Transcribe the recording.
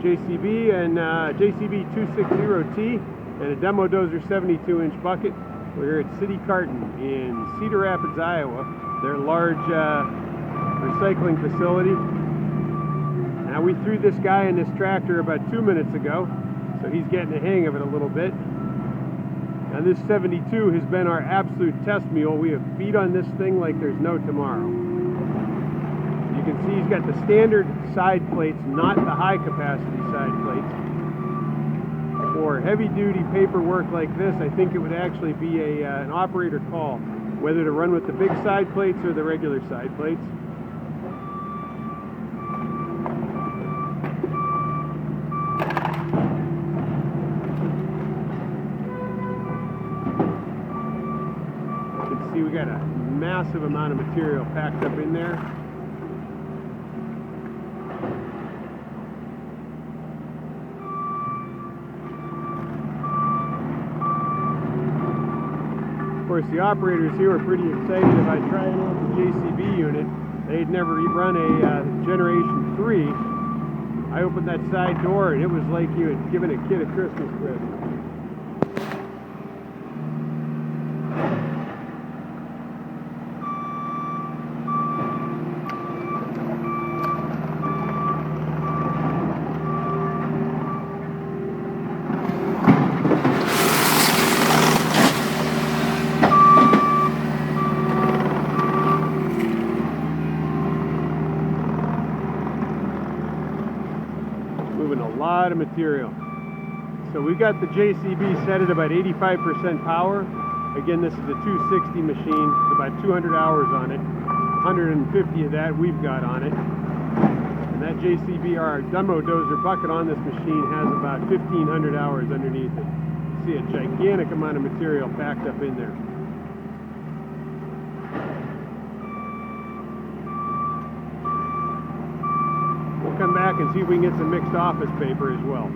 JCB and JCB 260T and a Demo-Dozer 72-inch bucket. We're here at City Carton in Cedar Rapids, Iowa. Their large recycling facility. Now we threw this guy in this tractor about 2 minutes ago, so he's getting the hang of it a little bit. Now this 72 has been our absolute test mule. We have beat on this thing like there's no tomorrow. You can see he's got the standard side plates, not the high capacity side plates. For heavy duty paperwork like this, I think it would actually be an operator call, whether to run with the big side plates or the regular side plates. You can see we got a massive amount of material packed up in there. Of course, the operators here were pretty excited about trying out the JCB unit. They'd never run a Generation 3. I opened that side door and it was like you had given a kid a Christmas present. Moving a lot of material. So we got the JCB set at about 85% power. Again, this is a 260 machine with about 200 hours on it. 150 of that we've got on it. And that JCB, our Demo-Dozer bucket on this machine, has about 1,500 hours underneath it. You see a gigantic amount of material packed up in there. Come back and see if we can get some mixed office paper as well.